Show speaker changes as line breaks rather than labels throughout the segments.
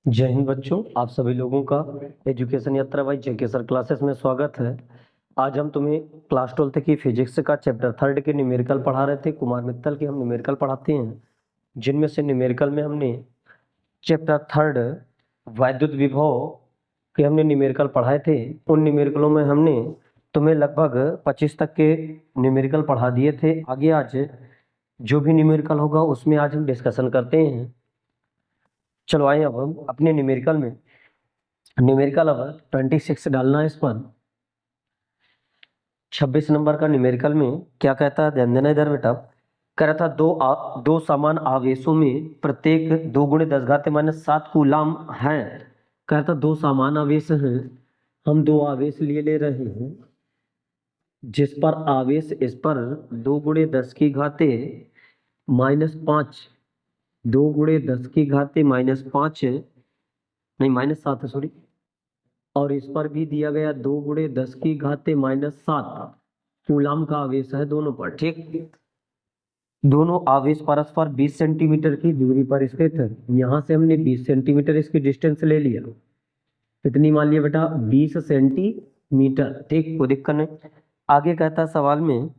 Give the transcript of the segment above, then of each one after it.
जय हिंद बच्चों, आप सभी लोगों का एजुकेशन यात्रा बाई जेके सर क्लासेस में स्वागत है। आज हम तुम्हें क्लास 12th की फिजिक्स का चैप्टर 3 के न्यूमेरिकल पढ़ा रहे थे। कुमार मित्तल के हम न्यूमेरिकल पढ़ाते हैं, जिनमें से न्यूमेरिकल में हमने चैप्टर 3 वैद्युत विभव के हमने न्यूमेरिकल पढ़ाए थे। उन न्यूमेरिकलों में हमने तुम्हें लगभग 25 तक के न्यूमेरिकल पढ़ा दिए थे। आगे आज जो भी न्यूमेरिकल होगा उसमें आज हम डिस्कशन करते हैं। चलो आइए अब हम अपने न्यूमेरिकल में न्यूमेरिकल अब 26 डालना है। इस पर 26 नंबर का न्यूमेरिकल में क्या कहता है, ध्यान देना इधर बेटा। कह रहा था दो समान आवेशों में प्रत्येक 2 × 10⁻⁷ कूलाम है। कह रहा था दो समान आवेश हैं, हम दो आवेश ले रहे हैं जिस पर आवेश इस पर 2 × 10⁻⁵ 2 × 10⁻⁻5 नहीं -7 है, सॉरी। और इस पर भी दिया गया 2 × 10⁻⁷ कूलाम का आवेश है दोनों पर। ठीक, दोनों आवेश परस्पर 20 सेंटीमीटर की दूरी पर स्थित है। यहां से हमने 20 सेंटीमीटर इसकी डिस्टेंस ले लिया। कितनी मान लिया बेटा? 20 सेंटीमीटर। ठीक, कोई दिक्कत नहीं। आगे कहता है सवाल में,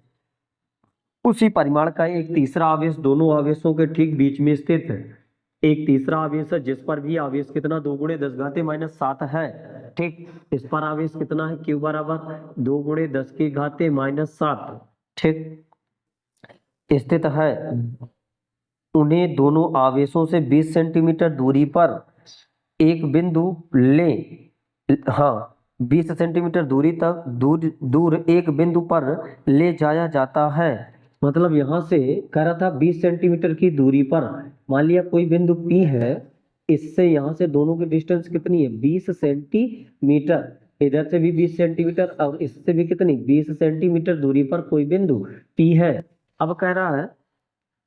उसी परिमाण का एक तीसरा आवेश दोनों आवेशों के ठीक बीच में स्थित है। एक तीसरा आवेश है जिस पर भी आवेश कितना 2 × 10⁻⁷ है। ठीक, इस पर आवेश कितना है? Q बराबर 2 × 10⁻⁷ ठीक स्थित है। उन्हें दोनों आवेशों से 20 सेंटीमीटर दूरी पर एक बिंदु ले, हाँ 20 सेंटीमीटर दूरी तक दूर एक बिंदु पर ले जाया जाता है। मतलब यहां से कह रहा था 20 सेंटीमीटर की दूरी पर मान लिया कोई बिंदु P है, इससे यहां से दोनों की डिस्टेंस कितनी है? 20 सेंटीमीटर। इधर से भी 20 सेंटीमीटर और इससे भी कितनी? 20 सेंटीमीटर दूरी पर कोई बिंदु P है। अब कह रहा है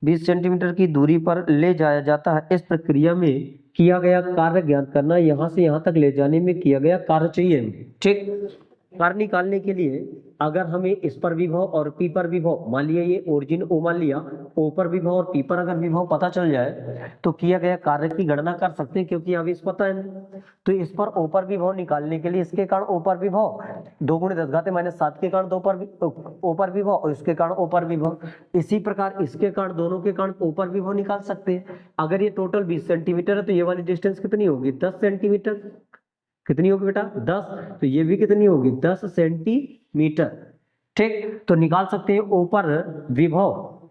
20 सेंटीमीटर की दूरी पर ले जाया जाता है। इस प्रक्रिया में किया गया कार्य ज्ञात करना। यहां से यहां तक ले जाने में किया गया कार्य चाहिए। ठीक, कार्य निकालने के लिए अगर हमें इस पर विभव और P पर विभव, मान लिया ये ओरिजिन O मान लिया, O पर विभव और P पर अगर विभव पता चल जाए तो किया गया कार्य की गणना कर सकते हैं, क्योंकि अभी इस पता है। तो इस पर O पर विभव निकालने के लिए इसके कारण O पर विभव 2 × 10⁻⁷ के कारण 2 पर O पर विभव और इसके कारण O पर विभव। इसी प्रकार इसके कारण दोनों के कारण O पर विभव निकाल सकते हैं। अगर ये टोटल 20 सेंटीमीटर है तो ये वाली डिस्टेंस कितनी होगी? 10 सेंटीमीटर। कितनी होगी बेटा? 10। तो ये भी कितनी होगी? 10 सेंटीमीटर। ठीक, तो निकाल सकते हैं O पर विभव।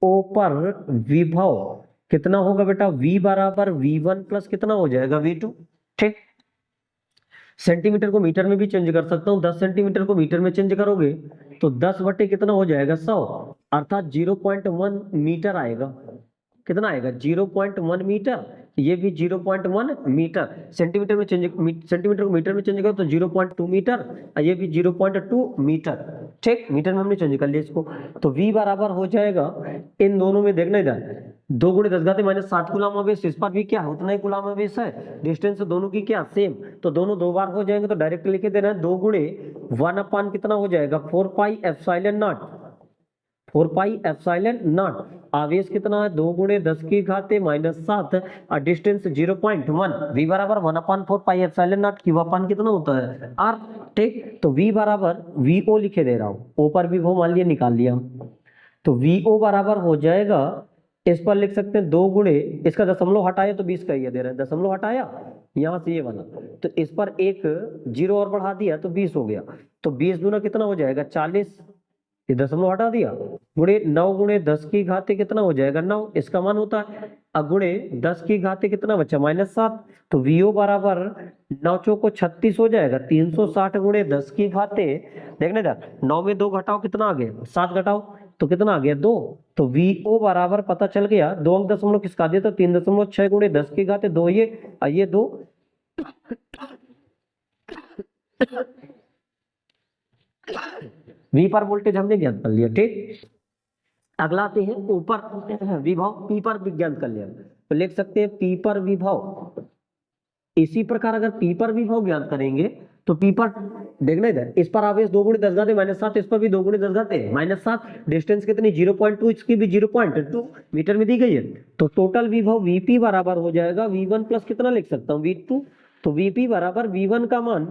O पर विभव कितना होगा बेटा? V बराबर V1 प्लस कितना हो जाएगा? V2। ठीक, सेंटीमीटर को मीटर में भी चेंज कर सकता हूं। 10 सेंटीमीटर को मीटर में चेंज करोगे तो 10 बटे कितना हो जाएगा? 100, अर्थात 0.1 मीटर आएगा। कितना आएगा? 0.1 मीटर। ये भी 0.1 मीटर। सेंटीमीटर में चेंज, सेंटीमीटर को मीटर में चेंज करो तो 0.2 मीटर और ये भी 0.2 मीटर। ठीक, मीटर में हमने चेंज कर लिया इसको। तो V बराबर हो जाएगा, इन दोनों में देखना इधर 2 × 10⁻⁷ कूलाम आवेश, इस पर भी क्या है? उतना ही कूलाम आवेश है। डिस्टेंस दोनों की क्या? सेम। तो दोनों दो बार हो जाएंगे तो डायरेक्ट लिख देना है 2 × 1/, कितना हो जाएगा? 4πε0। 4πε0। आवेश कितना है? 2 × 10⁻⁷ और डिस्टेंस 0.1। V बराबर 1/4πε0। Q/, कितना होता है? R। ठीक, तो V बराबर VO लिखे दे रहा हूं। O पर विभव मान लिया, निकाल लिया। तो VO बराबर हो जाएगा, इस पर लिख सकते हैं 2 × इसका दशमलव हटाया तो 20 का ये दे रहे हैं, दशमलव हटाया यहां से ये वाला, तो इस पर एक 0 और बढ़ा दिया तो 20 हो गया। तो 20 दूना कितना हो जाएगा? 40। ये दशमलव हटा दिया, गुणे 9 × 10⁻⁷ कितना हो जाएगा? 9। इसका मान होता है। अब गुणे 10⁻⁷ कितना बचा? -7। तो VO बराबर 9 चौको 36 हो जाएगा। 360 × 10⁻⁷, देखने इधर 9 में 2 घटाओ कितना आ गया? 7 घटाओ तो कितना आ गया? 2। तो VO बराबर पता चल गया। 2 अंक दशमलव किसका दिया? तो 3.6 × 10⁻2 ये 2। V पर वोल्टेज हमने ज्ञात कर लिया। ठीक, अगला आते हैं ऊपर विभव P पर ज्ञात कर लिया, तो लिख सकते हैं P पर विभव। इसी प्रकार अगर P पर विभव ज्ञात करेंगे तो P पर देखना इधर, इस पर आवेश 2 गुणे 10 घाते -7, इस पर भी 2 गुणे 10 घाते -7, डिस्टेंस कितनी 0.2, इसकी भी 0.2 मीटर में दी गई है। तो टोटल विभव Vp बराबर हो जाएगा V1 प्लस कितना लिख सकता हूँ V2। तो Vp बराबर V1 का मान,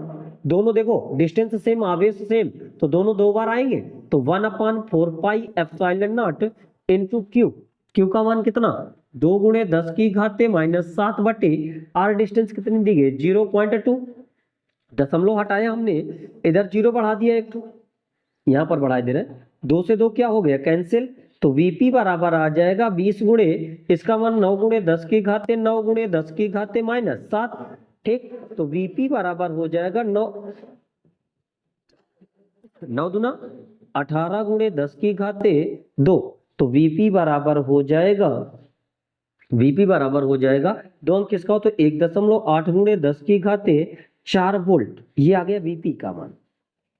दोनों देखो डिस्टेंस सेम आवेश सेम, तो दोनों 2 बार आएंगे, तो 1/4 pi epsilon not into Q का मान कितना 2 गुणे 10 की घाते -7 बटे आर, डिस्टेंस कितनी दी गई 0.2, दशमलव हटाया हमने, इधर 0 बढ़ा दिया एक, तो यहाँ पर बढ़ा दे रहे, 2 से 2 क्या हो गया कैंसिल, तो Vp बराबर आ जाएगा 20 गुणे, इसका मान 9 गुणे 10 की घाते 9 गुणे 10 की घाते -7, ठीक। तो Vp बराबर हो जाएगा 9 दूना 18 गुणे 10 की घाते 2, तो Vp बराबर हो जाएगा 2 अंक किसका हो, तो 1.8 गुणे 10 की घाते 4 वोल्ट, ये आ गया Vp का मान।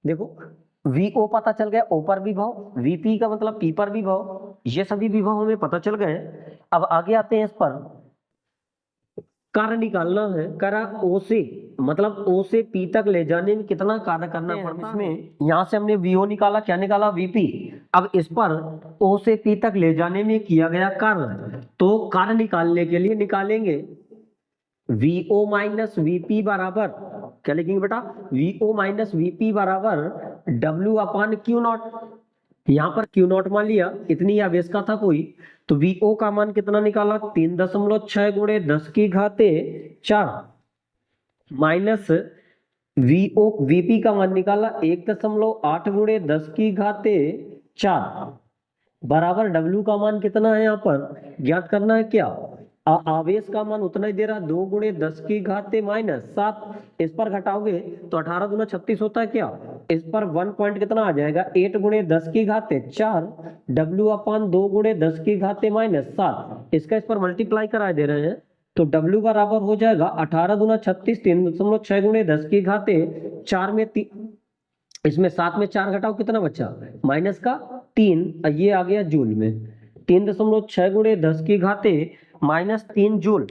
देखो VO पता चल गया, O पर विभव, Vp का मतलब P पर विभव, ये सभी विभव हमें पता चल गए। अब आगे आते हैं, इस पर कार्य निकालना है, करा O से, मतलब O से P तक ले जाने में कितना कार्य करना पड़ता है। इसमें यहाँ से हमने VO निकाला, क्या निकाला Vp। अब इस पर O से P तक ले जाने में किया गया कार्य, तो कार्य निकालने के लिए निकालेंगे VO माइनस VP बराबर, क्या लिखेंगे बेटा, VO माइनस VP बराबर W अपान Q0। यहाँ पर Q0 मान लिया, इतनी आवेश का था कोई, तो VO का मान कितना निकाला 3.6 गुणे 10 की घाते 4 माइनस VP का मान निकाला 1.8 गुणे 10 की घाते 4 बराबर W का मान कितना है, यहाँ पर ज्ञात करना है क्या, आवेश का मान उतना ही दे रहा 2 गुणे 10 की घाते -7, इस पर घटाओगे तो 18 दूना 36 होता है क्या, इस पर 1 पॉइंट कितना आ जाएगा 8 गुणे 10 की घाते 4 W अपान 2 गुणे 10 की घाते -7, इसका इस पर मल्टीप्लाई करा दे रहे हैं, तो W बराबर हो जाएगा 18 दूना 36, 3.6 गुणे 10 की घाते 4 में इसमें 7 में 4 घटाओ कितना बचा माइनस का 3, ये आ गया जूल में, 3.6 गुणे 10 की घाते -3 जूल,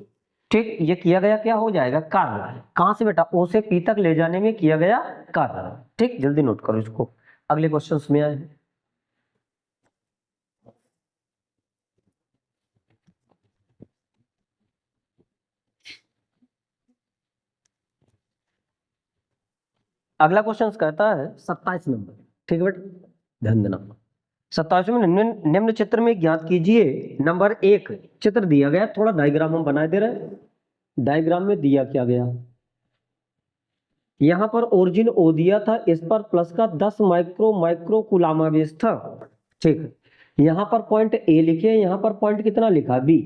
ठीक। ये किया गया क्या हो जाएगा कार्य, कहां से बेटा O से P तक ले जाने में किया गया कार्य, ठीक। जल्दी नोट करो इसको, अगले क्वेश्चंस में आए। अगला क्वेश्चन कहता है 27 नंबर, ठीक है बेटा, ध्यान देना। 27 में निम्न चित्र में ज्ञात कीजिए, नंबर 1 चित्र दिया गया, थोड़ा डायग्राम हम बना दे रहे हैं, डायग्राम में दिया क्या गया, यहाँ पर ओरिजिन O दिया था, इस पर प्लस का 10 माइक्रो कूलाम आवेश था, ठीक। यहाँ पर पॉइंट A लिखे, यहाँ पर पॉइंट कितना लिखा B,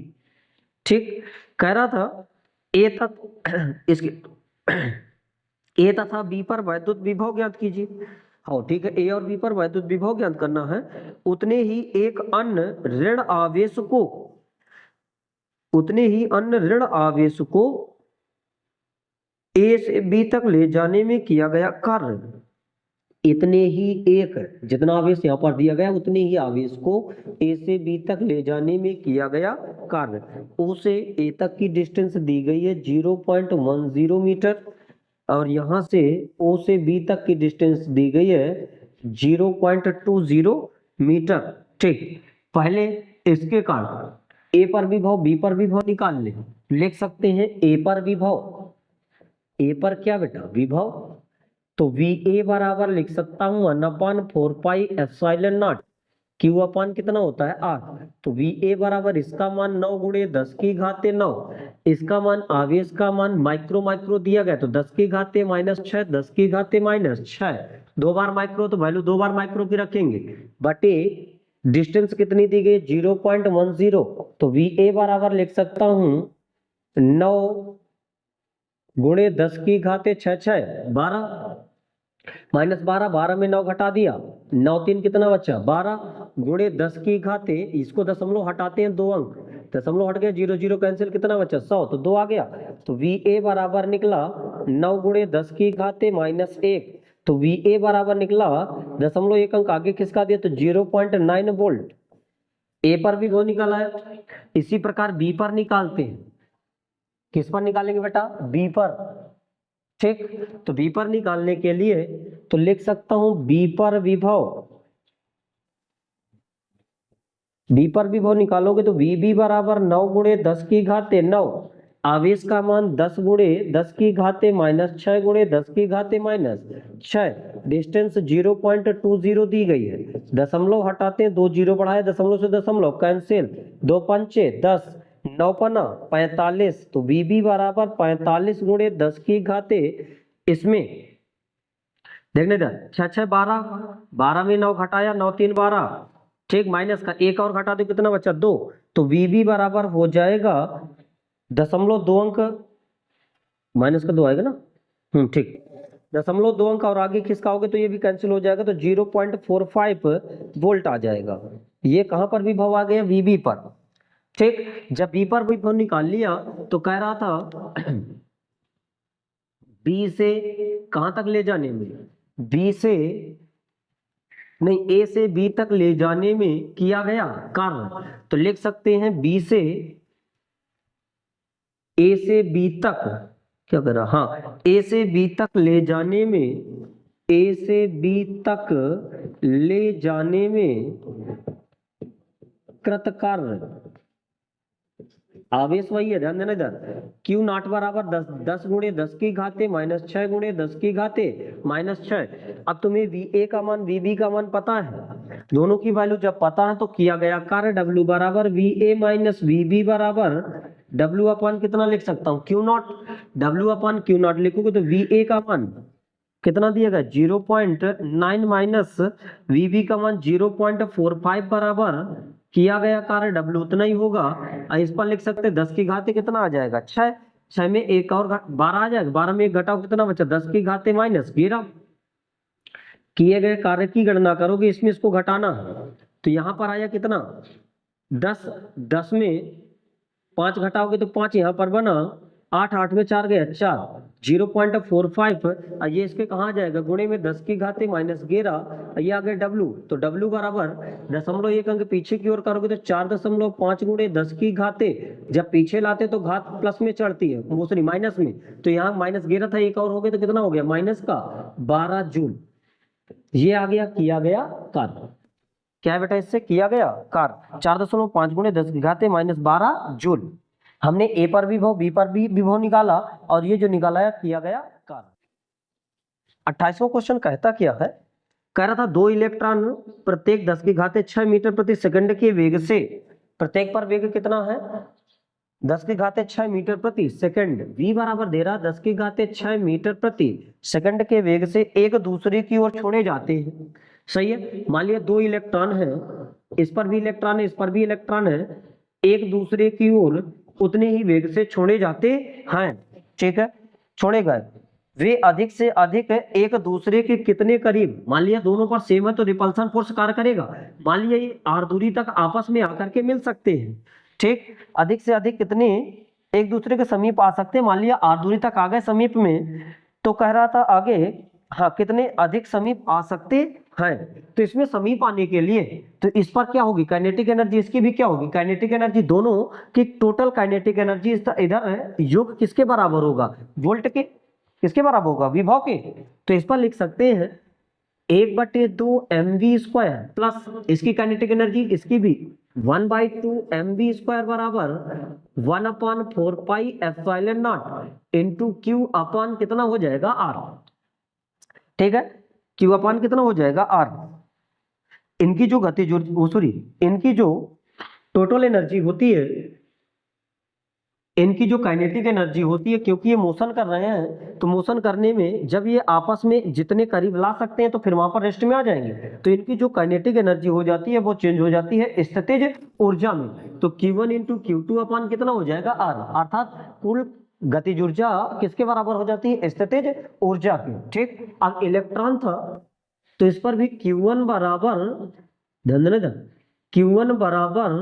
ठीक। कह रहा था A तक इसके A तथा B पर वैद्युत विभव ज्ञात कीजिए, हाँ ठीक है, A और B पर वैद्युत विभव ज्ञात करना है, उतने ही अन्य ऋण आवेश को A से B तक ले जाने में किया गया कार्य, इतने ही जितना आवेश यहाँ पर दिया गया उतने ही आवेश को A से B तक ले जाने में किया गया कार्य। O से A तक की डिस्टेंस दी गई है 0.10 मीटर, और यहाँ से O से B तक की डिस्टेंस दी गई है 0.20 मीटर, ठीक। पहले इसके कारण A पर विभव B पर विभव निकाल ले, लिख सकते हैं A पर विभव, A पर क्या बेटा विभव, तो VA बराबर लिख सकता हूं 1/4 पाई एप्सिलॉन नॉट Q अपान कितना होता है R, तो VA बराबर इसका मान 9 गुणे 10 की घाते 9, इसका मान आवेश का मान माइक्रो दिया गया, तो 10 की घाते -6, 10 की घाते -6, 2 बार माइक्रो, तो वैल्यू 2 बार माइक्रो की रखेंगे, बटे डिस्टेंस कितनी दी गई 0.10, तो VA बराबर लिख सकता हूं 9 गुणे 10 की घाते 6, 12 -12, 12 में 9 घटा दिया, 9 3 कितना बचा 12 गुणे 10 की घाते, इसको दशमलव हटाते हैं 2 अंक, दशमलव हट गया 0 0 कैंसिल, कितना बचा 100, तो 2 आ गया, तो VA बराबर निकला 9 गुणे 10 की घाते -1, तो VA बराबर निकला 0.1 अंक आगे खिसका दिया, तो 0.9 वोल्ट। A पर भी वो निकाला है, इसी प्रकार B पर निकालते हैं, किस पर निकालेंगे बेटा B पर, ठीक, तो बी पर निकालने के लिए तो लिख सकता हूं बी पर विभव, बी पर विभव निकालोगे तो वीबी बराबर 9 गुणे 10 की घाते 9, आवेश का मान 10 गुणे 10 की घाते माइनस 6 गुणे 10 की घाते माइनस 6, डिस्टेंस 0.20 दी गई है, दशमलव हटाते हैं, 2 जीरो बढ़ाए, दशमलव से दशमलव कैंसिल, 2 पंचे 10, 9 पना 45, तो वीबी बराबर 45 गुणे 10 की घाते, इसमें देखने दे 6 6 12, 12 में 9 घटाया, 9 3 12, ठीक, माइनस का एक और घटा दो कितना बचा 2, तो वीबी बराबर हो जाएगा 0.2 अंक, माइनस का 2 आएगा ना, ठीक, 0.2 अंक और आगे खिसकाओगे तो ये भी कैंसिल हो जाएगा, तो 0.45 वोल्ट आ जाएगा। ये कहां पर विभव आ गया, वीबी पर, ठीक। जब बी पर विभव निकाल लिया तो कह रहा था बी से कहां तक ले जाने में, बी से नहीं, ए से बी तक ले जाने में किया गया कार्य, तो लिख सकते हैं बी से ए से बी तक, क्या कर रहा, हाँ, ए से बी तक ले जाने में, ए से बी तक ले जाने में कृत कार्य, आवेश वही है, ध्यान देना इधर, क्यू नॉट बराबर 10 गुणे 10 की घाते माइनस 6 गुणे 10 की घाते माइनस 6। अब तुम्हें वी ए का मान वी बी का मान पता है, दोनों की वैल्यू जब पता है तो किया गया कार्य डब्ल्यू बराबर V A minus V B बराबर डब्ल्यू अपॉन कितना लिख सकता हूँ, Q naught, W upon Q naught लिखोगे तो वी ए का मान कितना दिया गया 0.9 माइनस वी बी का मान 0.45 बराबर किया गया कार्य डब्ल्यू उतना ही होगा, इस पर लिख सकते हैं 10 की घाते कितना आ जाएगा 6, 6 में एक और 12 आ जाएगा, 12 में एक घटाओ कितना बचा 10 की घाते माइनस 11, किए गए कार्य की गणना करोगे, इसमें इसको घटाना है, तो यहां पर आया कितना 10, 10 में 5 घटाओगे तो 5 यहां पर बना, 8, 8 में 4 गया 4, 0.45, ये इसके कहाँ जाएगा गुणे में 10 की घाते माइनस 11, ये आ गया डब्ल्यू, तो डब्ल्यू बराबर 0.1 अंक पीछे की ओर करोगे तो 4.5 गुणे 10 की घाते, जब पीछे लाते तो घात प्लस में चढ़ती है, वो सॉरी माइनस में, तो यहाँ माइनस 11 था, एक और हो गया तो कितना हो गया माइनस का 12 जूल, ये आ गया किया गया कार्य, क्या बेटा इससे किया गया कार्य 4.5 गुणे 10 की घाते माइनस 12 जूल। हमने ए पर विभव बी पर भी विभव निकाला और ये जो निकाला है किया गया कार्य। 28वां क्वेश्चन कहता क्या है, कह रहा था 2 इलेक्ट्रॉन प्रत्येक 10 की घाते 6 मीटर प्रति सेकंड के वेग से, प्रत्येक पर वेग कितना है 10 की घाते 6 मीटर प्रति सेकंड, v बराबर दे रहा 10 की घाते 6 मीटर प्रति सेकंड के वेग से एक दूसरे की ओर छोड़े जाते हैं, सही है। मान लिया 2 इलेक्ट्रॉन है, इस पर भी इलेक्ट्रॉन है, इस पर भी इलेक्ट्रॉन है, एक दूसरे की ओर उतने ही वेग से छोड़े जाते हैं, ठीक है, छोड़े गए, वे अधिक से अधिक एक दूसरे के कितने करीब, मान लिया दोनों पर सेम है तो रिपल्सन फोर्स कार्य करेगा, मान लिया ये r दूरी तक आपस में आकर के मिल सकते हैं, ठीक, अधिक से अधिक कितने एक दूसरे के समीप आ सकते हैं, मान लिया r दूरी तक आ गए समीप में, तो कह रहा था आगे, हाँ, कितने अधिक समीप आ सकते हैं, तो इसमें समीप आने के लिए तो इस पर क्या होगी काइनेटिक एनर्जी, इसकी भी क्या होगी काइनेटिक एनर्जी, दोनों की टोटल काइनेटिक एनर्जी इधर योग किसके बराबर होगा, वोल्ट के, किसके बराबर होगा विभव के, तो इस पर लिख सकते हैं 1/2 mv² प्लस इसकी काइनेटिक एनर्जी, इसकी भी 1/2 mv² बराबर 1/4 pi epsilon not into Q upon कितना हो जाएगा r, ठीक है, क्यू अपॉन कितना हो जाएगा r, इनकी जो गति जो सॉरी इनकी जो टोटल एनर्जी होती है, इनकी जो काइनेटिक एनर्जी होती है, क्योंकि ये मोशन कर रहे हैं तो मोशन करने में जब ये आपस में जितने करीब ला सकते हैं तो फिर वहां पर रेस्ट में आ जाएंगे, तो इनकी जो काइनेटिक एनर्जी हो जाती है वो चेंज हो जाती है स्थितिज ऊर्जा में, तो Q1 इंटू Q2 अपॉन कितना हो जाएगा r, अर्थात कुल गतिज ऊर्जा किसके बराबर हो जाती है स्थितिज ऊर्जा की, ठीक। अब इलेक्ट्रॉन था तो इस पर भी Q1 बराबर, ध्यान देना, Q1 बराबर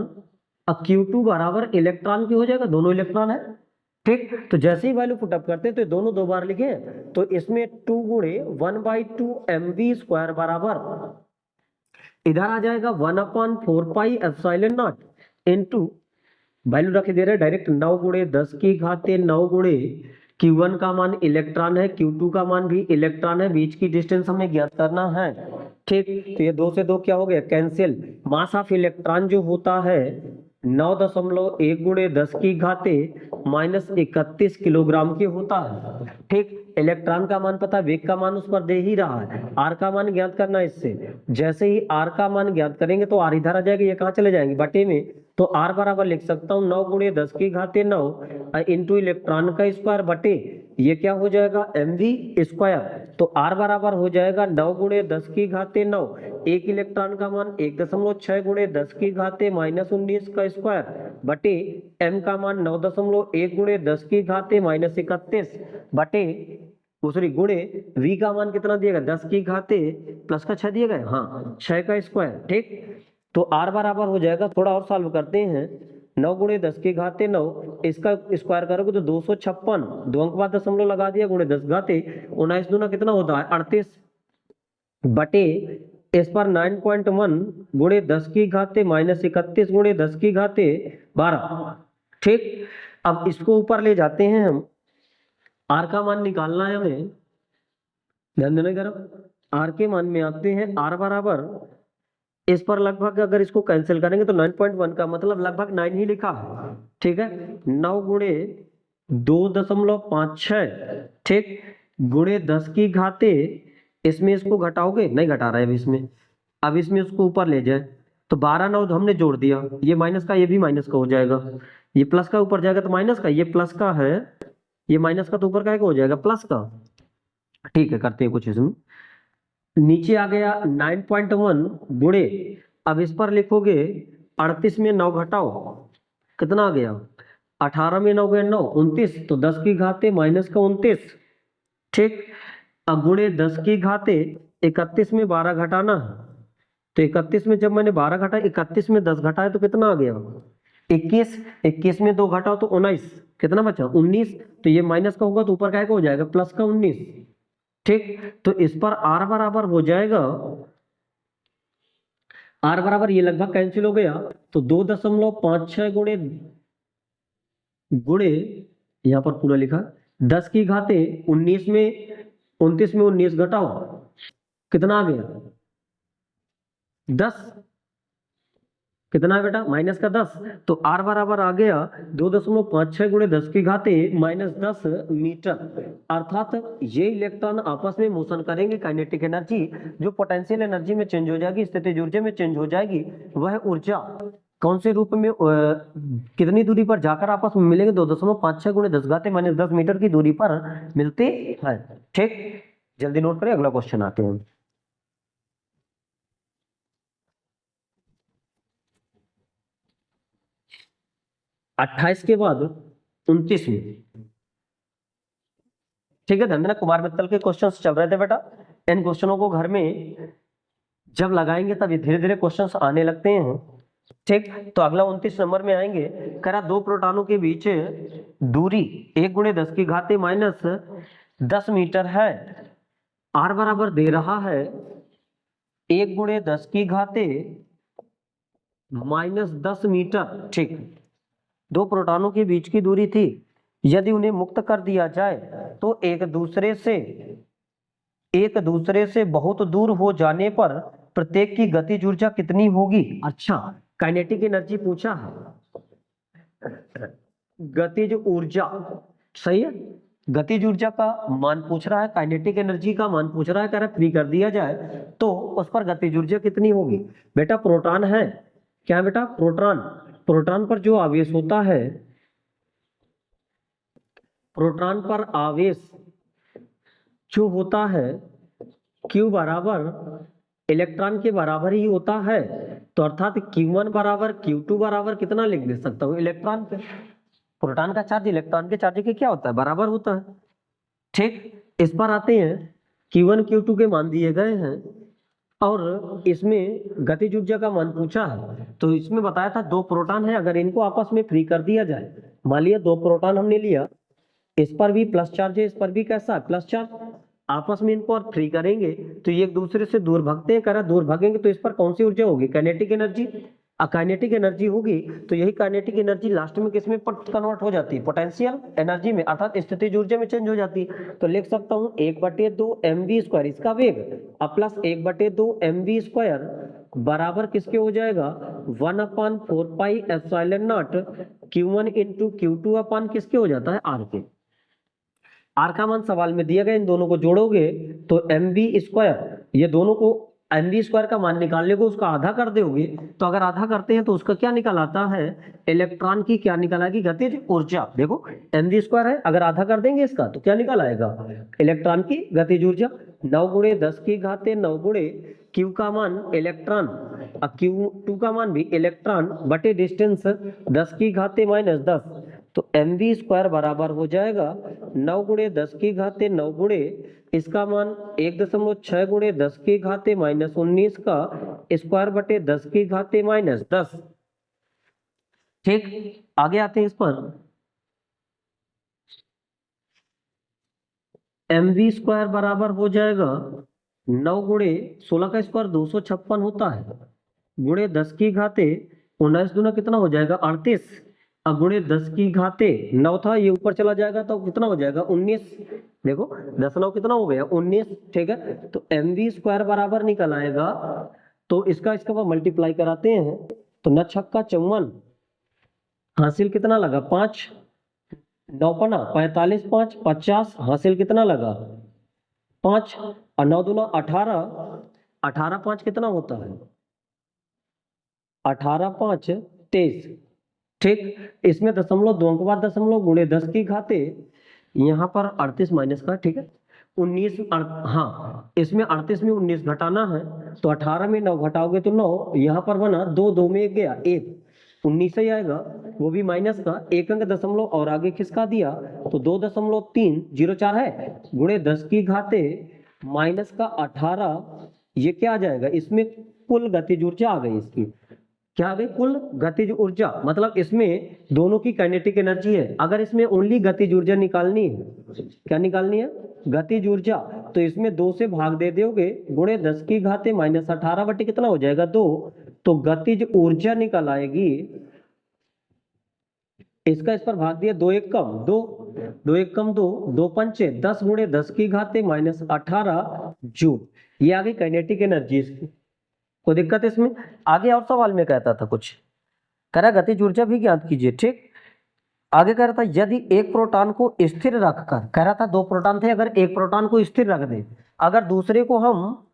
अब Q2 बराबर इलेक्ट्रॉन की हो जाएगा, दोनों इलेक्ट्रॉन है, ठीक, तो जैसे ही वैल्यू पुटअप करते हैं तो दोनों 2 बार लिखे, तो इसमें 2 गुणे 1/2 mv² बराबर इधर आ जाएगा 1/4 pi epsilon not into value रख दे रहे डायरेक्ट 9 गुणे 10 की घाते 9 गुणे Q1 का मान इलेक्ट्रॉन है, Q2 का मान भी इलेक्ट्रॉन है, बीच की डिस्टेंस हमें ज्ञात करना है। ठीक, तो ये 2 से 2 क्या हो गया, कैंसिल। मास ऑफ इलेक्ट्रॉन जो होता है 9.1 गुणे 10 की घाते माइनस 31 किलोग्राम के होता है। ठीक, इलेक्ट्रॉन का मान पता, वेग का मान उस पर दे ही रहा है, आर का मान ज्ञात करना है इससे। जैसे ही आर का मान ज्ञात करेंगे तो आर इधर आ जाएगा, ये कहाँ चले जाएंगे, बटे में। तो आर बराबर लिख सकता हूँ 9 गुणे 10 की घाते 9 इंटू इलेक्ट्रॉन का स्क्वायर बटे ये क्या हो जाएगा, mv स्क्वायर। तो आर बराबर हो जाएगा 9 गुणे 10 की घाते 9, एक इलेक्ट्रॉन का मान 1.6 गुणे 10 की घाते माइनस 19 का स्क्वायर बटे m का मान 9.1 गुणे 10 की घाते माइनस 31 बटे दूसरी गुणे v का मान कितना दिया गया, 10 की घाते प्लस का 6 दिया गया, हाँ 6 का स्क्वायर। ठीक, तो r बराबर हो जाएगा, थोड़ा और सॉल्व करते हैं, 9 गुणे 10 की घाते 9, इसका स्क्वायर करोगे तो 256, दो अंक बाद दशमलव लगा दिया, गुणे 10 घाते 19 दूना कितना होता है 38 बटे इस पर 9.1 गुणे 10 की घाते माइनस 31 गुणे 10 की घाते 12। ठीक, अब इसको ऊपर ले जाते हैं हम, आर का मान निकालना है हमें, ध्यान देना जरा। आर के मान में आते हैं, आर बराबर इस पर लगभग अगर इसको कैंसिल करेंगे तो 9.1 का मतलब लगभग 9 ही लिखा है। ठीक है, 9 गुणे 2.56, ठीक, गुणे 10 की घाते, इसमें इसको घटाओगे, नहीं घटा रहा है अभी इसमें, अब इसमें उसको ऊपर ले जाए तो 12 9 हमने जोड़ दिया, ये माइनस का ये भी माइनस का हो जाएगा, ये प्लस का ऊपर जाएगा तो माइनस का, ये प्लस का है, ये माइनस का तो ऊपर का हो जाएगा प्लस का। ठीक है, करते हैं कुछ इसमें, नीचे आ गया 9.1 गुणे, अब इस पर लिखोगे 38 में 9 घटाओ कितना आ गया, 18 में 9 गए 9 29, तो 10 की घाते माइनस का 29। ठीक, अब गुणे 10 की घाते 31 में 12 घटाना, तो 31 में जब मैंने 12 घटा, 31 में 10 घटाए तो कितना आ गया 21, 21 में 2 घटाओ तो 19, कितना बचा 19, तो ये माइनस का होगा तो ऊपर का हो जाएगा प्लस का 19। ठीक, तो इस पर r बराबर हो जाएगा, r बराबर ये लगभग कैंसिल हो गया, तो 2.56 गुणे गुणे यहां पर पूरा लिखा 10 की घाते 19 में 29 में 19 घटाओ कितना आ गया 10, कितना है बेटा माइनस का 10, तो r बराबर आ गया 2.56 गुणे 10 की घाते माइनस 10 मीटर। अर्थात ये इलेक्ट्रॉन आपस में मोशन करेंगे, काइनेटिक एनर्जी जो पोटेंशियल एनर्जी में चेंज हो जाएगी, स्थितिज ऊर्जा में चेंज हो जाएगी, वह ऊर्जा कौन से रूप में कितनी दूरी पर जाकर आपस में मिलेंगे, 2.56 गुणे 10 घाते माइनस 10 मीटर की दूरी पर मिलते हैं। ठीक, जल्दी नोट करें, अगला क्वेश्चन आते हैं। 28 के बाद 29 में, ठीक है, धंधना कुमार मित्तल के क्वेश्चंस चल रहे थे बेटा, इन क्वेश्चनों को घर में जब लगाएंगे तब ये धीरे धीरे क्वेश्चंस आने लगते हैं। ठीक, तो अगला 29 नंबर में आएंगे, करा दो प्रोटॉनों के बीच दूरी 1 गुणे 10 की घाते माइनस 10 मीटर है, आर बराबर दे रहा है 1 गुणे 10 की घाते माइनस 10 मीटर। ठीक, दो प्रोटॉनों के बीच की दूरी थी, यदि उन्हें मुक्त कर दिया जाए तो एक दूसरे से बहुत दूर हो जाने पर प्रत्येक की गतिज ऊर्जा कितनी होगी। अच्छा, काइनेटिक एनर्जी पूछा है, गतिज ऊर्जा सही है, गतिज ऊर्जा का मान पूछ रहा है, काइनेटिक एनर्जी का मान पूछ रहा है, कह रहा फ्री कर दिया जाए तो उस पर गतिज ऊर्जा कितनी होगी। बेटा प्रोटॉन है, क्या है बेटा प्रोटॉन, प्रोटॉन पर जो आवेश होता है, प्रोटॉन पर आवेश जो होता है Q बराबर इलेक्ट्रॉन के बराबर ही होता है, तो अर्थात Q1 बराबर Q2 बराबर कितना लिख दे सकता हूँ, इलेक्ट्रॉन पे, प्रोटॉन का चार्ज इलेक्ट्रॉन के चार्ज के क्या होता है बराबर होता है। ठीक, इस पर आते हैं, Q1 Q2 के मान दिए गए हैं और इसमें गतिज ऊर्जा का मान पूछा है, तो इसमें बताया था दो प्रोटॉन है, अगर इनको आपस में फ्री कर दिया जाए, मान लिया दो प्रोटॉन हमने लिया, इस पर भी प्लस चार्ज है, इस पर भी कैसा है प्लस चार्ज, आपस में इनको और फ्री करेंगे तो ये एक दूसरे से दूर भागते हैं, करा दूर भागेंगे तो इस पर कौन सी ऊर्जा होगी, काइनेटिक एनर्जी। काइनेटिक एनर्जी होगी तो यही काइनेटिक एनर्जी लास्ट में किस में कन्वर्ट हो जाती है, पोटेंशियल एनर्जी में, अर्थात स्थितिज ऊर्जा में चेंज हो जाती है। तो लिख सकता हूं 1/2 mv² इसका वेग अब प्लस 1/2 mv² बराबर किसके हो जाएगा 1/4 pi epsilon not q1 into q2 अपान किसके हो जाता है r के। r का मान सवाल में दिया गया, इन दोनों को जोड़ोगे तो mv², ये दोनों को mv² का मान निकालने को उसका आधा कर दोगे, तो अगर आधा करते हैं तो उसका क्या निकल आता है, इलेक्ट्रॉन की क्या निकल आएगी, गतिज ऊर्जा। देखो mv² है, अगर आधा कर देंगे इसका तो क्या निकल आएगा, इलेक्ट्रॉन की गतिज ऊर्जा। 9 × 10⁻9 गुणे q का मान इलेक्ट्रॉन, q2 का मान भी इलेक्ट्रॉन बटे डिस्टेंस 10⁻⁻10, तो mv² बराबर हो जाएगा 9 × 10⁻9 गुणे इसका मान 1.6 × 10⁻⁻19 का स्क्वायर बटे 10⁻⁻10। ठीक, आगे आते हैं इस पर। mv² बराबर हो जाएगा 9 × 16 का स्क्वायर 256 होता है, गुणे 10⁻19 दूना कितना हो जाएगा 38, अब गुणे 10⁻9 था, ये ऊपर चला जाएगा तो कितना हो जाएगा 19। देखो 10 9 कितना हो गया 19। ठीक है, तो mv² बराबर निकल आएगा, तो इसका इसका मल्टीप्लाई कराते हैं तो 9 छक्का 54 हासिल कितना लगा 5, 9 पना 45, 5 50 हासिल कितना लगा 5, और 9 दूना 18, 18 5 कितना होता है 18 5 23। ठीक, इसमें दशमलव 2 अंक बाद दशमलव गुणे 10⁻, यहाँ पर 38 माइनस का, ठीक है 19, हाँ इसमें 38 में 19 घटाना है, तो 18 में 9 घटाओगे तो 9, यहाँ पर बना 2 2 में 1 गया 1, 19 ही आएगा, वो भी माइनस का, एक अंक दशमलव और आगे खिसका दिया तो 2.304 है, गुणे 10⁻माइनस का 18, ये क्या आ जाएगा, इसमें कुल गतिज ऊर्जा आ गई, इसकी क्या आ गई कुल गतिज ऊर्जा, मतलब इसमें दोनों की काइनेटिक एनर्जी है। अगर इसमें ओनली गतिज ऊर्जा निकालनी है, क्या निकालनी है गतिज ऊर्जा, तो इसमें 2 से भाग दे दोगे, गुणे 10⁻−18 बटे कितना हो जाएगा 2, तो गतिज ऊर्जा निकल आएगी, इसका इस पर भाग दिया 2 1 कम 2, 2 1 कम 2, 2 पंचे 10 गुणे 10⁻18 जूल, ये आ गई काइनेटिक एनर्जी इसकी। कोई दिक्कत इसमें? आगे और सवाल में कहता था कुछ, कह रहा गतिज ऊर्जा भी ज्ञात कीजिए। ठीक, आगे कह रहा था यदि एक प्रोटॉन को स्थिर रखकर, कह रहा था 2 प्रोटॉन थे, अगर एक प्रोटॉन को स्थिर रख दे, अगर दूसरे को हम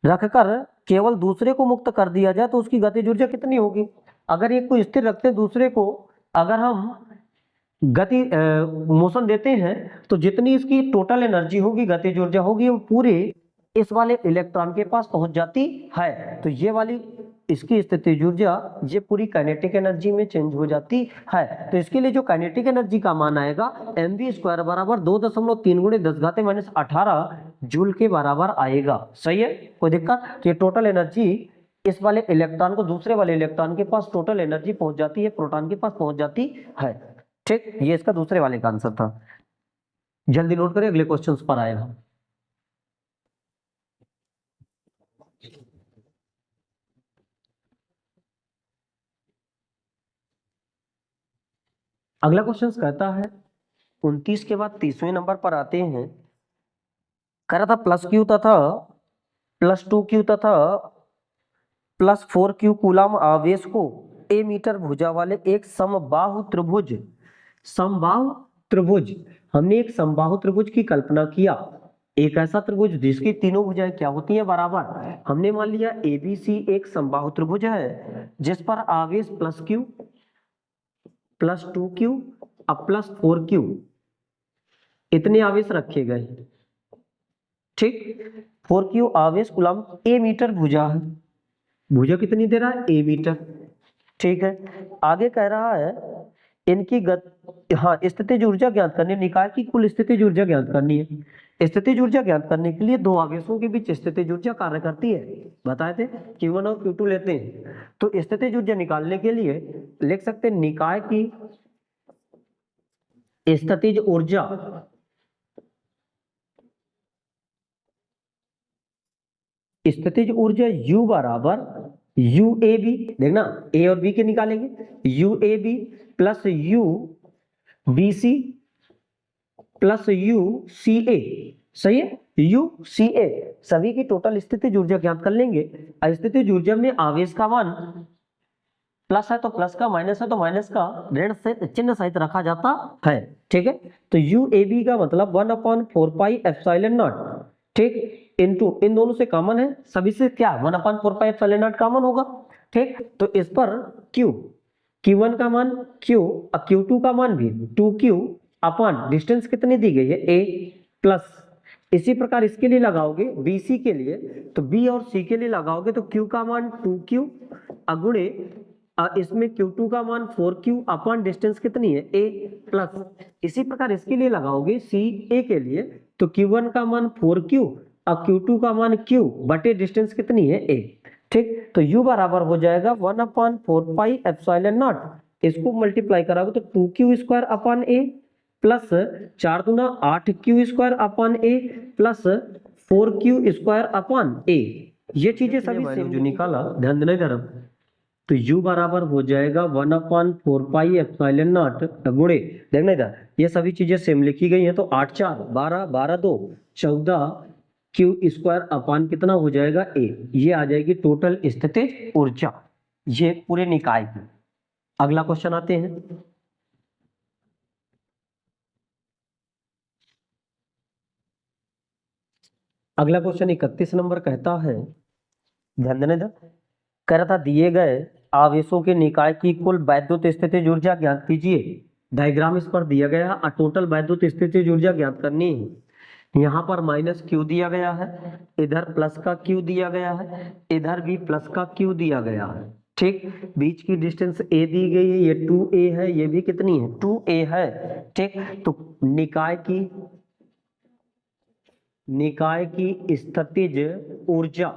रखकर केवल दूसरे को मुक्त कर दिया जाए तो उसकी गतिज ऊर्जा कितनी होगी। अगर एक को स्थिर रखते हैं, दूसरे को अगर हम गति मोशन देते हैं, तो जितनी इसकी टोटल एनर्जी होगी, गतिज ऊर्जा होगी, वो पूरे इस वाले इलेक्ट्रॉन के पास पहुंच जाती है। तो ये वाली इसकी स्थितिज ऊर्जा ये पूरी काइनेटिक एनर्जी में चेंज हो जाती है। तो इसके लिए जो काइनेटिक एनर्जी का मान आएगा mv² बराबर 2.3 गुणे 10⁻18 जूल के बराबर आएगा। सही है, कोई दिक्कत? तो ये टोटल एनर्जी इस वाले इलेक्ट्रॉन को दूसरे वाले इलेक्ट्रॉन के पास टोटल एनर्जी पहुंच जाती है, प्रोटॉन के पास पहुंच जाती है। ठीक, ये इसका दूसरे वाले का आंसर था। जल्दी नोट करें, अगले क्वेश्चन पर आएगा। अगला क्वेश्चन कहता है 29 के बाद 30वें नंबर पर आते हैं। कह रहा था +q तथा +2q तथा +4q कूलम आवेश को a मीटर भुजा वाले एक समबाहु त्रिभुज, हमने एक समबाहु त्रिभुज की कल्पना किया। एक ऐसा त्रिभुज जिसकी तीनों भुजाएं क्या होती हैं बराबर। हमने मान लिया ABC एक समबाहु त्रिभुज है जिस पर आवेश +q +2q अब +4q इतने आवेश रखे गए। ठीक, 4q आवेश कूलम a मीटर भुजा है, भुजा कितनी दे रहा है a मीटर। ठीक है, आगे कह रहा है इनकी स्थितिज ऊर्जा ज्ञात करनी है, निकाय की कुल स्थितिज ऊर्जा ज्ञात करनी है। स्थितिज ऊर्जा ज्ञात करने के लिए 2 आवेशों के बीच स्थितिज ऊर्जा कार्य करती है, बताए थे Q1 और Q2 लेते हैं। तो स्थितिज ऊर्जा निकालने के लिए लिख सकते हैं निकाय की स्थितिज ऊर्जा U बराबर यू ए बी, देखना ए और बी के निकालेंगे, U A B plus U B C plus U C A, सही है, यू सी ए, सभी की टोटल स्थितिज ऊर्जा ज्ञात कर लेंगे। स्थितिज ऊर्जा में आवेश का मान प्लस है तो प्लस का, माइनस है तो माइनस का ऋण से चिन्ह सहित रखा जाता है, ठीक है। तो यू ए बी का मतलब 1/4πε0, ठीक, इनटू इन दोनों से कॉमन है, सभी से क्या 1/4πε0 कॉमन होगा, ठीक। तो इस पर Q, Q1 का मान Q और Q2 का मान भी 2Q अपॉन डिस्टेंस कितनी दी गई है A प्लस, इसी प्रकार इसके लिए लगाओगे BC के लिए, तो B और C के लिए लगाओगे तो Q का मान 2Q अगुणे इसमें Q2 का मान 4Q अपॉन डिस्टेंस कितनी है A प्लस, इसी प्रकार इसके लिए लगाओगे CA के लिए, तो Q1 का मान 4Q और Q2 का मान Q बटे डिस्टेंस कितनी है A, ठीक। तो U बराबर हो जाएगा 1/4πε0, इसको मल्टीप्लाई कराओगे तो 2Q² अपॉन A प्लस 4 दूना 8Q² upon A plus 4Q² upon A, ये चीजें सभी सेम जो निकाला, ध्यान देना इधर। तो U बराबर हो जाएगा 1/4πε0 गुणे, देखना इधर ये सभी चीजें सेम लिखी गई हैं, तो 8 4 12 12 2 14Q² अपॉन कितना हो जाएगा A, ये आ जाएगी टोटल स्थितिज ऊर्जा, ये पूरे निकाय की। अगला क्वेश्चन आते हैं। अगला क्वेश्चन 31 नंबर कहता है, ध्यान देना इधर, कह रहा था दिए गए आवेशों के निकाय की कुल वैद्युत स्थितिज ऊर्जा ज्ञात कीजिए। डायग्राम इस पर दिया गया और टोटल वैद्युत स्थितिज ऊर्जा ज्ञात करनी है। यहाँ पर माइनस Q दिया गया है, इधर प्लस का Q दिया गया है, इधर भी प्लस का Q दिया गया है, ठीक। बीच की डिस्टेंस A दी गई है, ये 2A है, ये भी कितनी है 2A है, ठीक। तो निकाय की स्थितिज ऊर्जा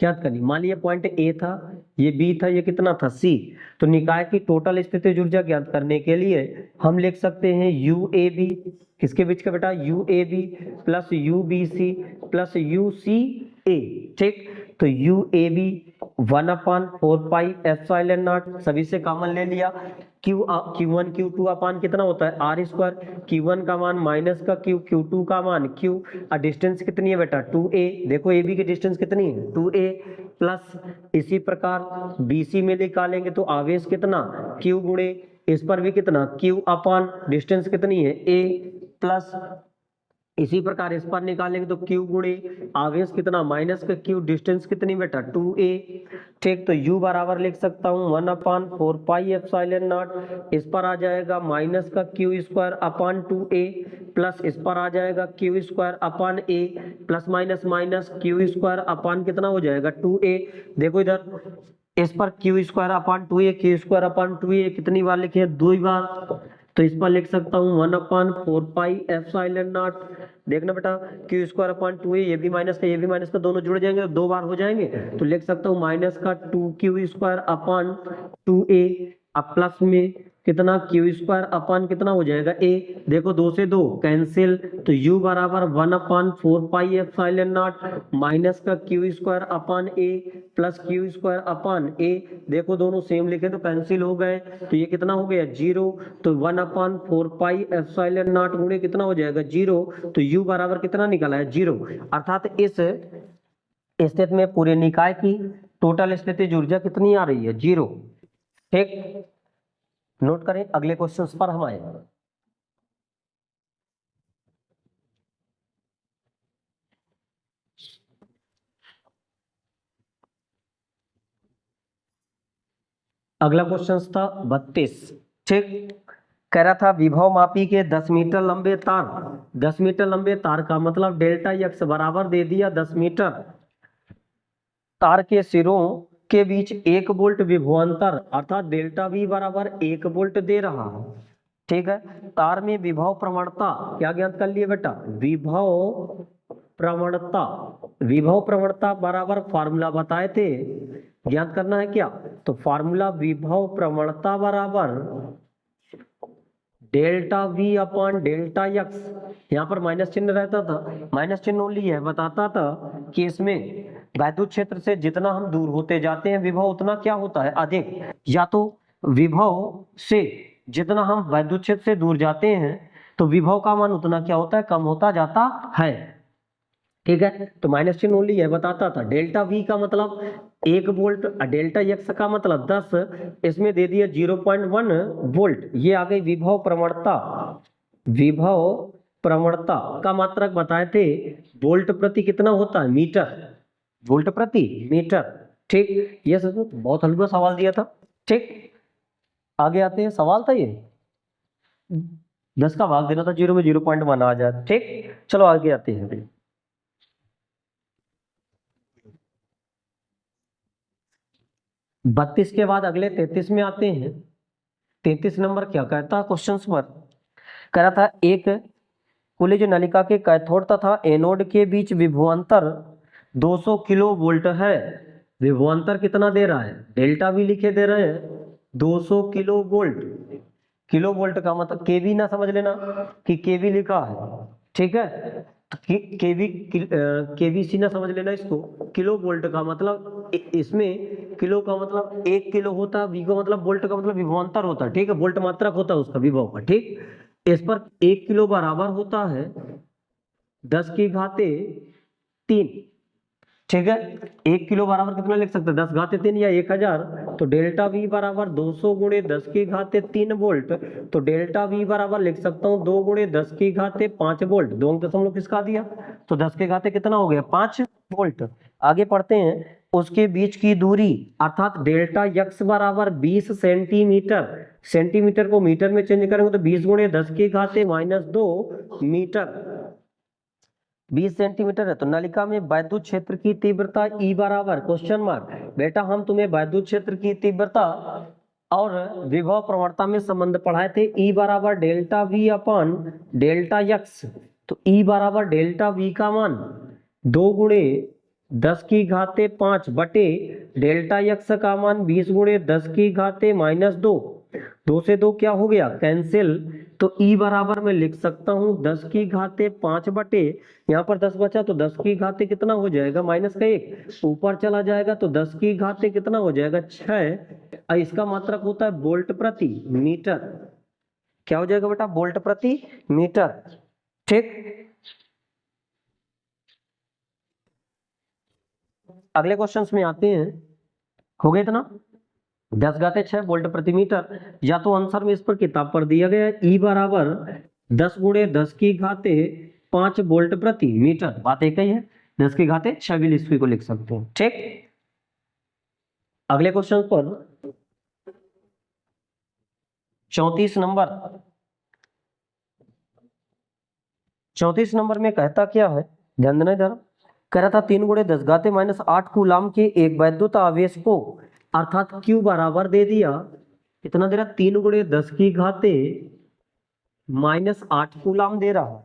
क्या करनी, मान लिया पॉइंट ए था, ये बी था, ये कितना था सी, तो निकाय की टोटल स्थितिज ऊर्जा ज्ञात करने के लिए हम लिख सकते हैं यू ए बी, किसके बीच का बेटा, U A B plus U B C plus U C A, ठीक। तो यू ए बी 1/4πε0, सभी से कॉमन ले लिया, Q1 Q2 अपान कितना होता है R², Q1 का मान माइनस का Q, Q2 का मान Q, और डिस्टेंस कितनी है बेटा 2A, देखो AB की डिस्टेंस कितनी है 2A प्लस, इसी प्रकार BC में निकालेंगे तो आवेश कितना Q गुणे, इस पर भी कितना Q अपान डिस्टेंस कितनी है A प्लस, इसी प्रकार इस पर निकालेंगे तो Q गुणे आवेश कितना माइनस का Q, डिस्टेंस कितनी बेटा 2A, ठीक। तो U बराबर लिख सकता हूँ 1/4πε0, इस पर आ जाएगा माइनस का Q² अपॉन 2A प्लस इस पर आ जाएगा Q² upon A plus minus minus Q² upon कितना हो जाएगा 2A, देखो इधर इस पर Q² upon 2A, Q² upon 2A कितनी बार लिखे, 2 बार, तो इस पर लिख सकता हूँ 1/4πε0, देखना बेटा Q² अपॉन 2A, ये भी माइनस का ये भी माइनस का दोनों जुड़ जाएंगे तो 2 बार हो जाएंगे, तो लिख सकता हूँ माइनस का 2Q² अपॉन 2A, अब प्लस में कितना Q² अपॉन कितना हो जाएगा A, देखो 2 से 2 कैंसिल, तो U बराबर 1/4πε0 माइनस का Q² upon A plus Q² upon A, देखो दोनों सेम लिखे तो कैंसिल हो गए, तो ये कितना हो गया 0, तो 1/4πε0 गुणे कितना हो जाएगा 0, तो U बराबर कितना निकला है 0, अर्थात इस स्थिति में पूरे निकाय की टोटल स्थितिज ऊर्जा कितनी आ रही है 0, ठीक। नोट करें, अगले क्वेश्चंस पर हम आए। अगला क्वेश्चन था 32, ठीक। कह रहा था विभव मापी के 10 मीटर लंबे तार, 10 मीटर लंबे तार का मतलब डेल्टा x बराबर दे दिया 10 मीटर, तार के सिरों के बीच 1 वोल्ट विभवांतर अर्थात डेल्टा V बराबर 1 वोल्ट दे रहा है, ठीक है। तार में विभव प्रवणता क्या ज्ञात कर लिए बेटा, विभव प्रवणता बराबर फार्मूला बताए थे, ज्ञात करना है क्या, तो फार्मूला विभव प्रवणता बराबर delta V upon delta x, यहाँ पर माइनस चिन्ह रहता था, माइनस चिन्ह ओनली है बताता था कि इसमें वैद्युत क्षेत्र से जितना हम दूर होते जाते हैं विभव उतना क्या होता है, अधिक। या तो विभव से जितना हम वैद्युत क्षेत्र से दूर जाते हैं तो विभव का मान उतना क्या होता है, कम होता जाता है। ठीक है, तो माइनस चिन्ह ओनली है बताता था। डेल्टा वी का मतलब 1 वोल्ट, डेल्टा एक्स का मतलब 10, इसमें दे दिया 0.1 वोल्ट। ये आ गई विभव प्रवणता। विभव प्रवणता का मात्रक बताए थे, वोल्ट प्रति कितना होता है, मीटर, वोल्ट प्रति मीटर। ठीक, ये सब बहुत हल्का सवाल दिया था। ठीक, आगे आते हैं, सवाल था ये 10 का भाग देना था 0 में, 0.1 आ जाए। ठीक, चलो आगे आते हैं। 32 के बाद अगले 33 में आते हैं। 33 नंबर क्या कहता है क्वेश्चन पर, कह रहा था एक कुलिज नलिका के कैथोड तथा एनोड के बीच विभवांतर 200 किलो वोल्ट है। विभवांतर कितना दे रहा है, डेल्टा भी लिखे दे रहे हैं 200 किलो वोल्ट। किलो वोल्ट का मतलब केवी ना समझ लेना कि केवी लिखा है। ठीक है, तो केवीसी ना समझ लेना इसको। किलो वोल्ट का मतलब इसमें किलो का मतलब 1 किलो होता है, वी का मतलब वोल्ट का मतलब विभवांतर होता है। ठीक है, वोल्ट मात्रक होता है उसका विभव का। ठीक, इस पर 1 किलो बराबर होता है 10 की घाते 3। ठीक है, 1 किलो बराबर कितना लिख सकते हैं, 10 घाते 3 या 1000। तो डेल्टा वी बराबर 200 गुणे 10 की घाते 3 वोल्ट। तो डेल्टा वी बराबर लिख सकता हूँ 2 गुणे 10 की घाते 5 वोल्ट। 2 अंक दशमलव किसका दिया, तो 10 के घाते कितना हो गया, 5 वोल्ट। आगे पढ़ते हैं, उसके बीच की दूरी अर्थात डेल्टा यक्स बराबर 20 सेंटीमीटर। सेंटीमीटर को मीटर में चेंज करेंगे तो 20 गुणे 10 की घाते -2 मीटर। 20 सेंटीमीटर है। तो नलिका में वैद्युत क्षेत्र की तीव्रता E बराबर क्वेश्चन मार्क। बेटा हम तुम्हें वैद्युत क्षेत्र की तीव्रता और विभव प्रवणता में संबंध पढ़ाए थे। E बराबर डेल्टा V अपन डेल्टा यक्स। तो E बराबर डेल्टा V का मान 2 गुणे 10 की घाते 5 बटे डेल्टा यक्स का मान 20 गुणे 10 की घाते -2। 2 से 2 क्या हो गया, कैंसिल। तो E बराबर में लिख सकता हूँ 10 की घाते 5 बटे, यहाँ पर 10 बचा तो 10 की घाते कितना हो जाएगा, -1 ऊपर चला जाएगा तो 10 की घाते कितना हो जाएगा, 6। इसका मात्रक होता है वोल्ट प्रति मीटर। क्या हो जाएगा बेटा, वोल्ट प्रति मीटर। ठीक, अगले क्वेश्चंस में आते हैं। हो गया इतना, 10 घाते 6 वोल्ट प्रति मीटर। या तो आंसर में इस पर किताब पर दिया गया है E बराबर 10 गुणे 10 की घाते 5 वोल्ट प्रति मीटर। बात एक ही है, 10 की घाते 6 भी इसको लिख सकते हैं। ठीक, अगले क्वेश्चन पर 34 नंबर। 34 नंबर में कहता क्या है, ध्यान देना इधर। कह रहा था 3 गुणे 10 घाते -8 कूलाम के एक वैद्युत आवेश को अर्थात Q बराबर दे दिया, कितना दे रहा, 3 गुणे 10 की घाते -8 कूलाम दे रहा।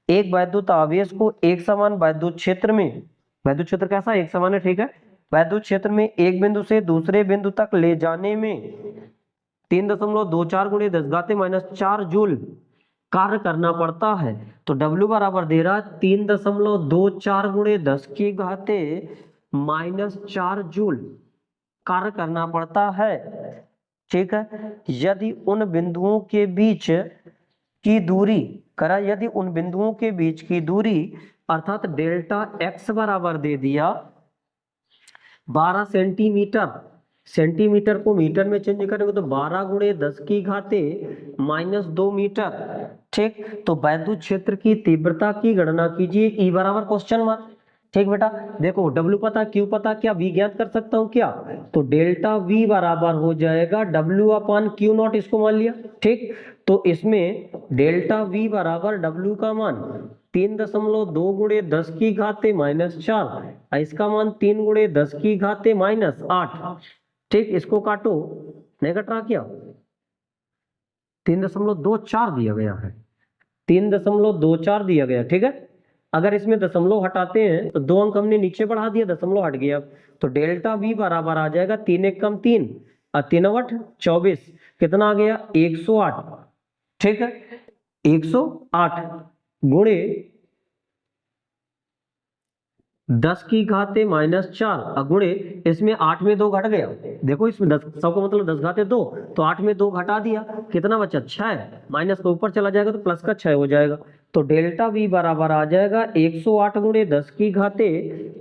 एक वैद्युत आवेश को एक समान वैद्युत क्षेत्र में, वैद्युत क्षेत्र कैसा, एक समान है। ठीक है, वैद्युत क्षेत्र में एक बिंदु से दूसरे बिंदु तक ले जाने में 3.24 गुणे 10 घाते -4 जूल कार्य करना पड़ता है। तो W बराबर दे रहा है 3.24 गुणे 10 की घाते -4 जूल कार्य करना पड़ता है। ठीक है, यदि उन बिंदुओं के बीच की दूरी करा, यदि उन बिंदुओं के बीच की दूरी अर्थात डेल्टा x बराबर दे दिया 12 सेंटीमीटर। सेंटीमीटर को मीटर में चेंज करेंगे तो 12 गुणे 10 की घाते -2 मीटर। ठीक, तो वैद्युत क्षेत्र की तीव्रता की गणना कीजिए E बराबर क्वेश्चन मार्क। ठीक बेटा, देखो W पता, Q पता, क्या V ज्ञात कर सकता हूं क्या, तो डेल्टा V बराबर हो जाएगा W अपान Q नॉट, इसको मान लिया। ठीक, तो इसमें डेल्टा V बराबर W का मान 3.2 गुणे 10 की घाते -4, इसका मान 3 गुणे 10 की घाते -8। ठीक, इसको काटो, नहीं कट रहा क्या, 3.24 दिया गया है, 3.24 दिया गया। ठीक है, अगर इसमें दशमलव हटाते हैं तो 2 अंक हमने नीचे बढ़ा दिया, दशमलव हट गया। तो डेल्टा V बराबर आ जाएगा 3 1 कम 3 और 3 8 24, कितना आ गया, 108। ठीक है, 108 गुणे 10 की घाते -4 गुणे इसमें 8 में 2 घट गया, देखो इसमें 10 100 का मतलब 10 घाते 2, तो 8 में 2 घटा दिया, कितना बचा 6, माइनस का ऊपर चला जाएगा तो प्लस का 6 हो जाएगा, तो डेल्टा V बराबर आ जाएगा 108 गुणे 10 की घाते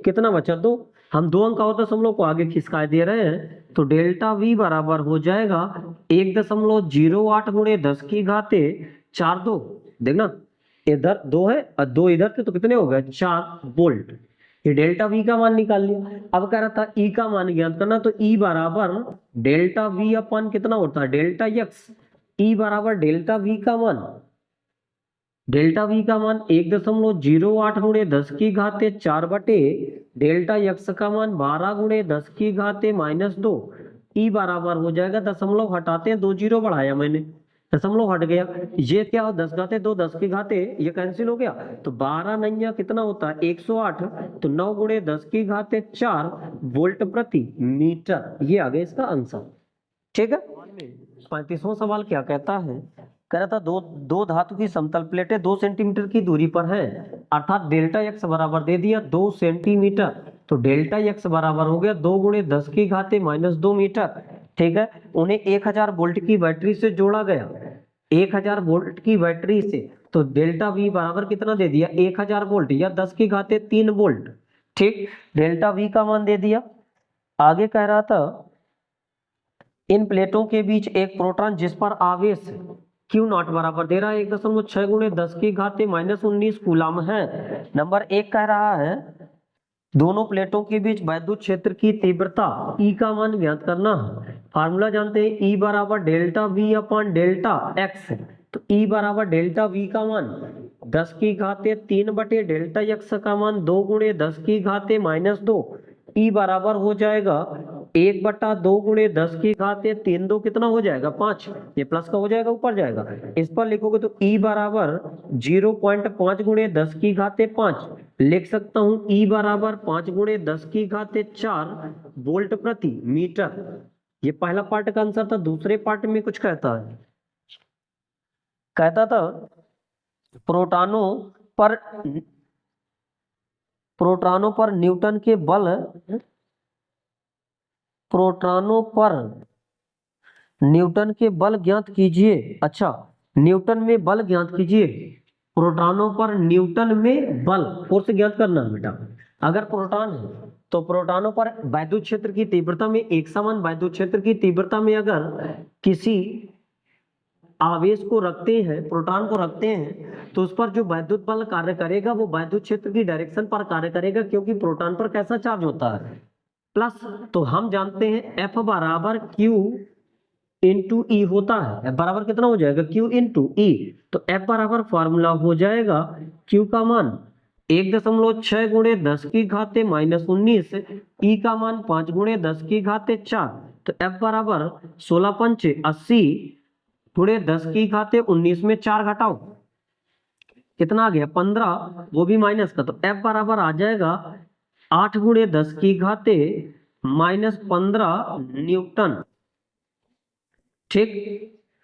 कितना बचा 2, हम 2 अंक का होता हम लोग को आगे खिसका दे रहे हैं, तो डेल्टा V बराबर हो जाएगा 1.08 गुणे 10 की घाते 4 2, देखना इधर 2 है और 2 इधर थे तो कितने हो गए 4 वोल्ट, ये डेल्टा V का मान निकाल लिया। अब कह रहा था E का मान ज्ञात करना, तो E बराबर डेल्टा V अपन कितना होता है डेल्टा x, E बराबर डेल्टा V का मान, डेल्टा V का मान 1.08 गुणे 10 की घाते 4 बटे डेल्टा x का मान 12 गुणे 10 की घाते -2, E बराबर हो जाएगा, दशमलव हटाते हैं 2 जीरो बढ़ाया मैंने, दशमलव हट गया, ये क्या हो 10 घाते 2 10 की घाते ये कैंसिल हो गया, तो 12 नैया कितना होता है 108, तो 9 गुणे 10 की घाते 4 वोल्ट प्रति मीटर, ये आ गया इसका आंसर। ठीक है, 35वां सवाल क्या कहता है, कह रहा था दो धातु की समतल प्लेटें 2 सेंटीमीटर की दूरी पर हैं, अर्थात डेल्टा x बराबर दे दिया 2 सेंटीमीटर, तो डेल्टा x बराबर हो गया 2 गुणे 10 की घाते -2 मीटर। ठीक है, उन्हें 1000 वोल्ट की बैटरी से जोड़ा गया, 1000 वोल्ट की बैटरी से, तो डेल्टा V बराबर कितना दे दिया 1000 वोल्ट या 10 की घाते 3 वोल्ट। ठीक, डेल्टा V का मान दे दिया। आगे कह रहा था इन प्लेटों के बीच एक प्रोटॉन जिस पर आवेश Q0 बराबर दे रहा है 1.6 गुणे 10 की घाते -19 कूलम है। नंबर 1 कह रहा है दोनों प्लेटों के बीच वैद्युत क्षेत्र की तीव्रता E का मान ज्ञात करना है। फार्मूला जानते हैं E बराबर डेल्टा V अपन डेल्टा x, तो E बराबर डेल्टा V का मान 10 की घाते 3 बटे डेल्टा x का मान 2 गुणे 10 की घाते -2, E बराबर हो जाएगा 1/2 गुणे 10 की घाते 3 2 कितना हो जाएगा 5, ये प्लस का हो जाएगा ऊपर जाएगा, इस पर लिखोगे तो E बराबर 0.5 गुणे 10 की घाते 5, लिख सकता हूं E बराबर 5 गुणे 10 की घाते 4 वोल्ट प्रति मीटर। ये पहला पार्ट का आंसर था। दूसरे पार्ट में कुछ कहता है, कहता था प्रोटॉनों पर न्यूटन के बल, प्रोटॉनों पर न्यूटन के बल ज्ञात कीजिए। अच्छा, न्यूटन में बल ज्ञात कीजिए, प्रोटॉनों पर न्यूटन में बल फोर्स ज्ञात करना है बेटा। अगर प्रोटॉन है तो प्रोटॉनों पर वैद्युत क्षेत्र की तीव्रता में एक समान वैद्युत क्षेत्र की तीव्रता में अगर किसी आवेश को रखते हैं, प्रोटॉन को रखते हैं, तो उस पर जो वैद्युत बल कार्य करेगा वो वैद्युत क्षेत्र की डायरेक्शन पर कार्य करेगा, क्योंकि प्रोटॉन पर कैसा चार्ज होता है प्लस। तो हम जानते हैं F बराबर Q इंटू E होता है। F बराबर कितना हो जाएगा Q इंटू E, तो F बराबर फॉर्मूला हो जाएगा Q का मान 1.6 गुणे 10 की घाते -19, E का मान 5 गुणे 10 की घाते 4, तो F बराबर 16 पंचे 80 गुणे 10 की घाते 19 में 4 घटाओ कितना आ गया 15, वो भी माइनस का, तो F बराबर आ जाएगा 8 गुणे 10 की घाते -15 न्यूटन। ठीक,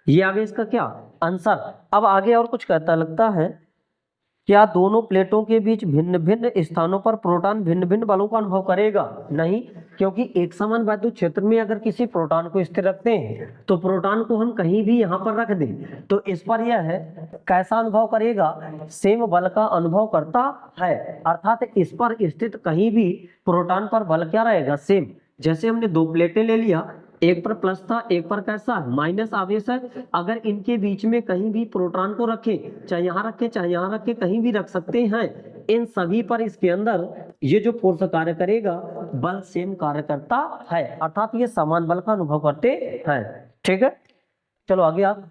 ये आगे इसका क्या आंसर। अब आगे और कुछ कहता लगता है, क्या दोनों प्लेटों के बीच भिन्न भिन्न स्थानों पर प्रोटॉन भिन्न भिन्न बलों का अनुभव करेगा? नहीं, क्योंकि एक समान वैद्युत क्षेत्र में अगर किसी प्रोटॉन को स्थिर रखते हैं तो प्रोटॉन को हम कहीं भी यहाँ पर रख दें तो इस पर यह है कैसा अनुभव करेगा, सेम बल का अनुभव करता है, अर्थात इस पर स्थित कहीं भी प्रोटॉन पर बल क्या रहेगा सेम। जैसे हमने दो प्लेटें ले लिया, एक पर प्लस था एक पर कैसा माइनस आवेश है, अगर इनके बीच में कहीं भी प्रोटॉन को रखे, चाहे यहाँ रखे चाहे यहाँ रखे, कहीं भी रख सकते हैं, इन सभी पर इसके अंदर ये जो फोर्स कार्य करेगा बल सेम कार्य करता है, अर्थात ये समान बल का अनुभव करते हैं। ठीक है, चलो आगे आप